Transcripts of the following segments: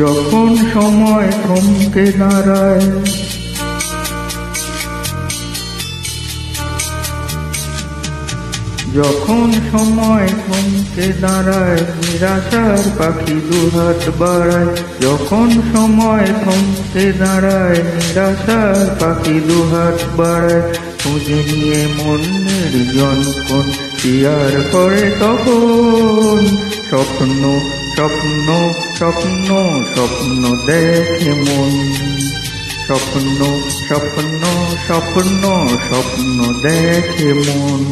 যখন সময় থমকে দাঁড়ায়, যখন সময় থমকে দাঁড়ায়, নিরাশার পাখি দুহাত বাড়ায়। যখন সময় থমকে দাঁড়ায়, নিরাশার পাখি দুহাত বাড়ায়। খুঁজে নিয়ে মনের যন্ত্রণ পিয়ার করে তখন স্বপ্ন স্বপ্ন স্বপ্ন স্বপ্ন দেখে মন। স্বপ্ন স্বপ্ন স্বপ্ন স্বপ্ন দেখে মন।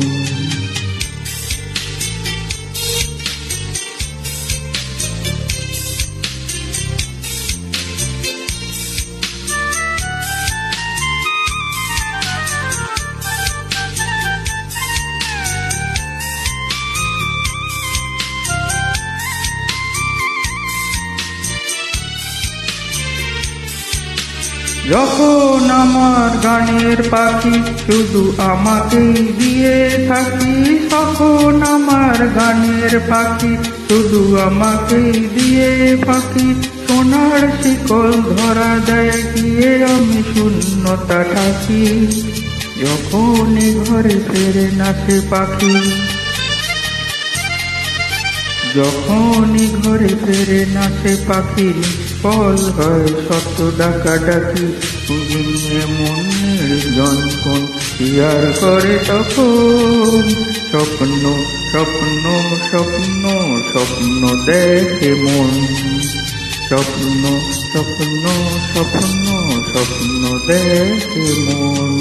যখন আমার গানের পাখি শুধু আমাকেই দিয়ে থাকি, তখন আমার গানের পাখি শুধু আমাকেই দিয়ে পাখি। সোনার শিকল ধরা দেয় গিয়ে আমি শূন্যতা থাকি। যখন ঘরে ফেরে না সে পাখি, যখন ঘরে ফেরে না সে পাখি, ফল হয় শত ডাকাডাকি। খুঁজে নিয়ে মনের যন্ত্রণ পিয়ার করে তখন স্বপ্ন স্বপ্ন স্বপ্ন স্বপ্ন দেখে মন। স্বপ্ন স্বপ্ন স্বপ্ন স্বপ্ন দেখে মন।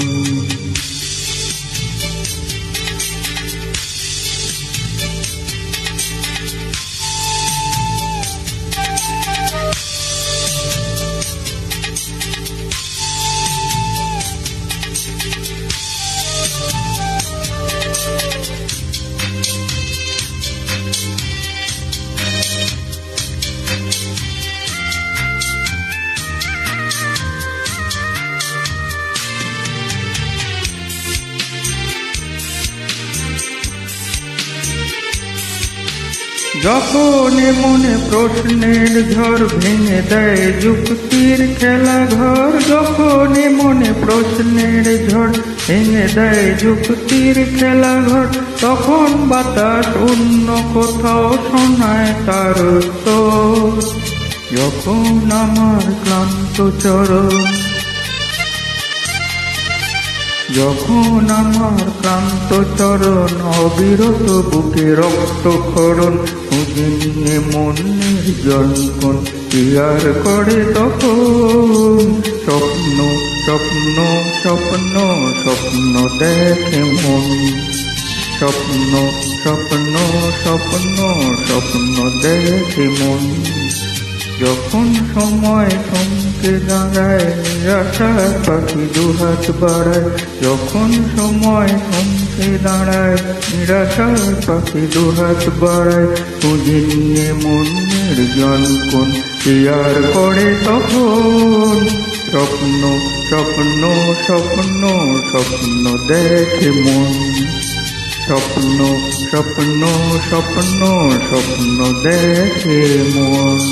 যখন মনে প্রশ্নের ঝড় ভেঙে দেয় যুক্তির খেলা ঘর, যখন মনে প্রশ্নের ঝড় ভেঙে দেয় যুক্তির খেলা ঘর, তখন বাতাস অন্য কোথাও শোনায় তার উত্তর। যখন আমার ক্লান্ত চরণ, যখন আমার ক্লান্ত চরণ অবিরত বুকে রক্তক্ষরণ, খুঁজে নিয়ে মনের যন্ত্রণ পিয়ার করে তখন স্বপ্ন স্বপ্ন স্বপ্ন স্বপ্ন দেখে মন। স্বপ্ন স্বপ্ন স্বপ্ন স্বপ্ন দেখে মন। যখন সময় থমকে দাঁড়ায়, নিরাশার পাখি দুহাত বাড়ায়। যখন সময় থমকে দাঁড়ায়, নিরাশার পাখি দুহাত বাড়ায়। খুঁজে নিয়ে মনের যন্ত্রণ পিয়ার করে তখন স্বপ্ন স্বপ্ন স্বপ্ন স্বপ্ন দেখে মন। স্বপ্ন স্বপ্ন স্বপ্ন স্বপ্ন দেখে মন।